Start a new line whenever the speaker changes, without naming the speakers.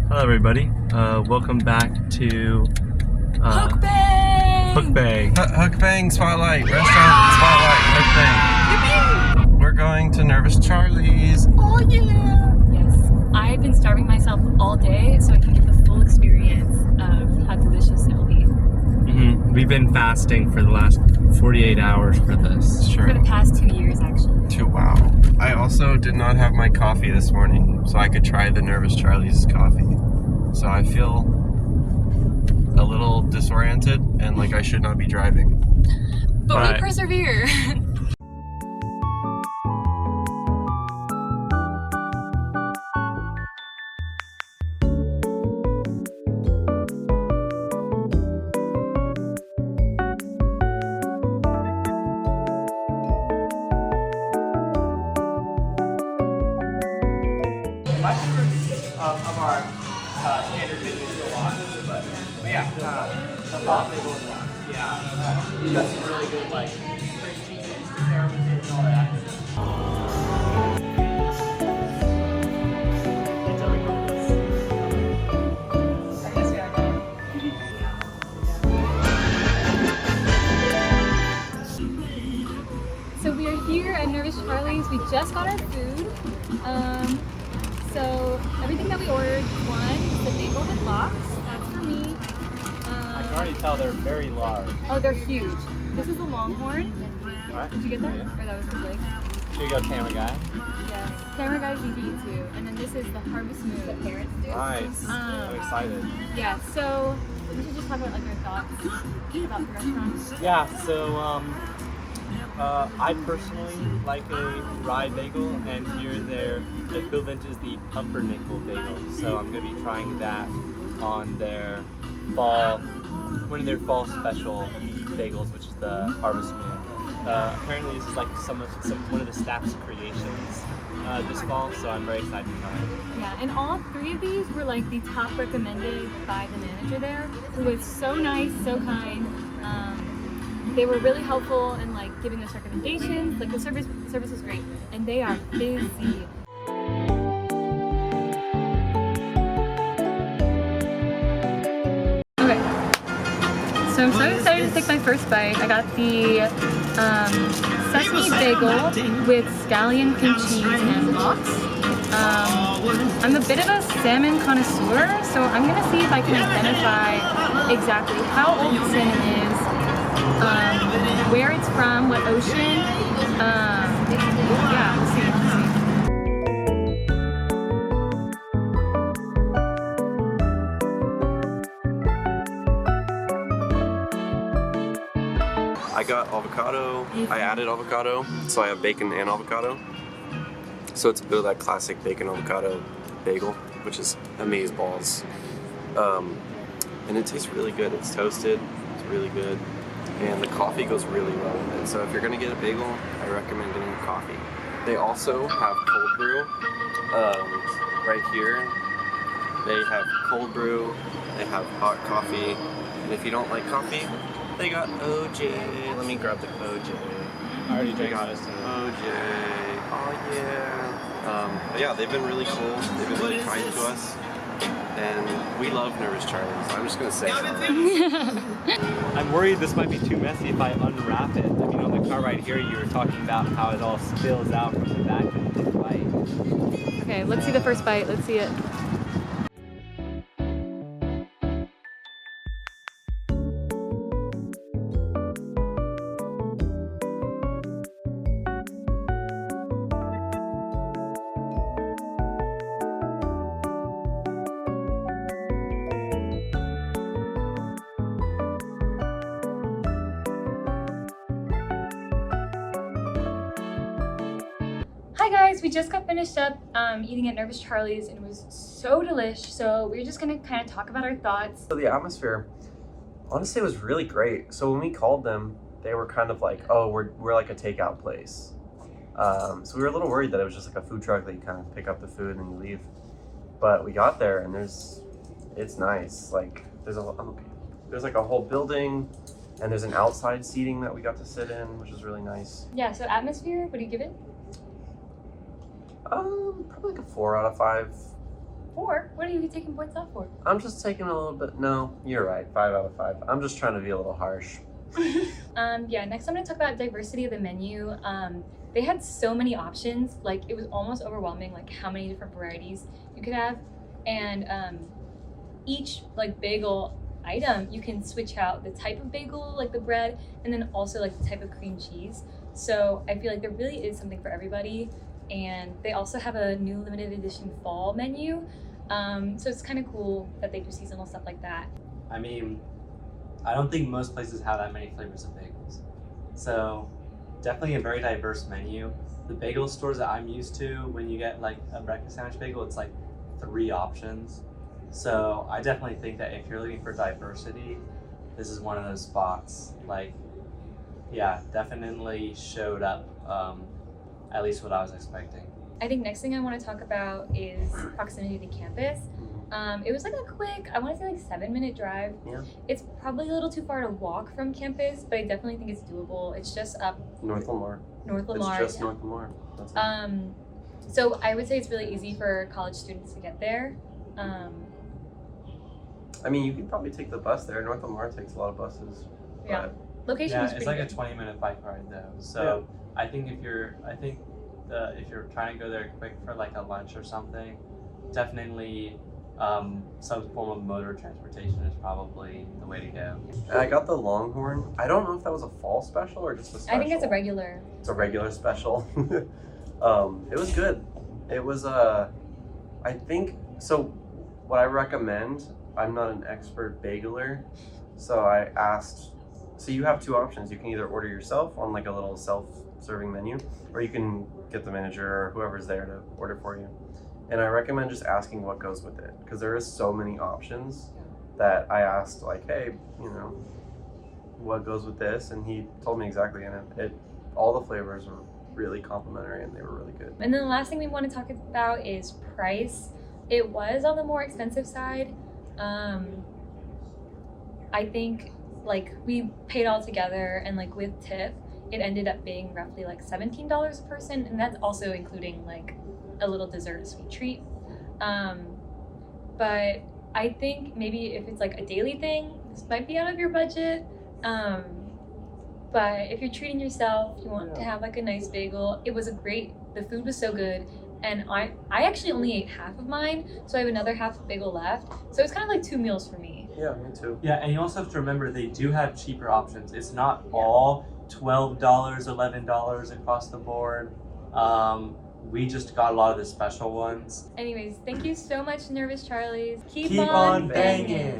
Hello everybody, welcome back to
Hookbang!
Hookbang.
Hookbang Spotlight, Restaurant Spotlight, Hookbang. We're going to Nervous Charlie's. Oh yeah!
Yes, I've been starving myself all day so I can get the full experience of how delicious it will be.
We've been fasting for the last 48 hours for this.
Sure.
For the past 2 years, actually.
Wow. I also did not have my coffee this morning, so I could try the Nervous Charlie's coffee. So I feel a little disoriented and like I should not be driving.
But we persevere.
My favorite of our standard menu is a lot, but yeah, the pop bagel is a lot. Yeah, you got some really good like French cheese, caramel and all that.
So we are here at Nervous Charlie's. We just got our food. So everything that we ordered, one, the bagel with lox, that's for me.
I can already tell they're very large.
Oh, they're huge. This is the Longhorn.
Alright.
Did you get that?
Yeah.
Or that was the Blake?
Here you go, camera guy.
Yes. Camera guys need to eat too. And then this is the Harvest Moon. The parents do.
Nice. I'm excited.
Yeah, so we should just talk about like our thoughts about the restaurant.
Yeah, so I personally like a rye bagel, and here their equivalent is the pumpernickel bagel. So I'm going to be trying that on their one of their fall special bagels, which is the Harvest Moon. Apparently this is like one of the staff's creations this fall, so I'm very excited to try it.
Yeah, and all three of these were like the top recommended by the manager there, who was so nice, so kind. They were really helpful in like giving us recommendations. Like the service was great, and they are busy. Okay, so I'm so excited to take my first bite. I got the sesame bagel with scallion cream cheese and lox. I'm a bit of a salmon connoisseur, so I'm gonna see if I can identify exactly how old the salmon is, where it's from, what ocean. Yeah, we'll see.
I got avocado. I added avocado, so I have bacon and avocado. So it's a bit of that classic bacon avocado bagel, which is amazeballs. And it tastes really good. It's toasted. It's really good. And the coffee goes really well with it. So if you're gonna get a bagel, I recommend getting a coffee. They also have cold brew right here. They have cold brew, they have hot coffee, and if you don't like coffee, they got OJ. Let me grab the OJ.
I already drank
this. OJ. Oh yeah. But yeah, they've been really cool. They've been really kind to us. And we love Nervous Charlie's. I'm just gonna say that.
I'm worried this might be too messy if I unwrap it. I mean, on the car right here, you were talking about how it all spills out from the back of the bite.
Okay, let's see the first bite. Let's see it. Hi guys, we just got finished up eating at Nervous Charlie's and it was so delish. So we're just gonna kind of talk about our thoughts.
So the atmosphere, honestly, was really great. So when we called them, they were kind of like, oh, we're like a takeout place. So we were a little worried that it was just like a food truck that you kind of pick up the food and you leave. But we got there and it's nice. Like there's like a whole building and there's an outside seating that we got to sit in, which is really nice.
Yeah, so atmosphere, what do you give it?
Probably like a 4 out of 5.
4. What are you taking points off for?
I'm just taking a little bit. No, you're right. 5 out of 5. I'm just trying to be a little harsh.
Yeah, next I'm gonna talk about diversity of the menu. They had so many options, like it was almost overwhelming, like how many different varieties you could have. And each like bagel item, you can switch out the type of bagel, like the bread, and then also like the type of cream cheese. So I feel like there really is something for everybody. And they also have a new limited edition fall menu. So it's kind of cool that they do seasonal stuff like that.
I mean, I don't think most places have that many flavors of bagels. So definitely a very diverse menu. The bagel stores that I'm used to, when you get like a breakfast sandwich bagel, it's like 3 options. So I definitely think that if you're looking for diversity, this is one of those spots. Like, yeah, definitely showed up, at least what I was expecting.
I think next thing I want to talk about is proximity to campus. It was like a quick, I want to say like 7-minute drive.
Yeah.
It's probably a little too far to walk from campus, but I definitely think it's doable. It's just up
North Lamar.
North Lamar.
It's just North Lamar. That's it.
So I would say it's really easy for college students to get there.
I mean, you could probably take the bus there. North Lamar takes a lot of buses.
Yeah. Location
Yeah,
is
it's
pretty
like a
good.
20-minute bike ride though. So I think if you're trying to go there quick for like a lunch or something, definitely some form of motor transportation is probably the way to go.
I got the Longhorn. I don't know if that was a fall special or just a special.
I think it's a regular.
It's a regular special. It was good. It was I think so. What I recommend. I'm not an expert bageler, so I asked. So you have 2 options. You can either order yourself on like a little self-serving menu, or you can get the manager or whoever's there to order for you. And I recommend just asking what goes with it, because there is so many options that I asked, like, hey, you know, what goes with this? And he told me exactly, and it all the flavors were really complimentary and they were really good.
And then the last thing we want to talk about is price. It was on the more expensive side. I think like we paid all together and like with tip, it ended up being roughly like $17 a person, and that's also including like a little dessert sweet treat. But I think maybe if it's like a daily thing, this might be out of your budget. But if you're treating yourself, you want to have like a nice bagel. It was the food was so good. And I actually only ate half of mine, so I have another half bagel left. So it's kind of like 2 meals for me.
Yeah, me too.
Yeah, and you also have to remember they do have cheaper options. It's not all $12, $11 across the board. We just got a lot of the special ones.
Anyways, thank you so much, Nervous Charlies.
Keep on banging.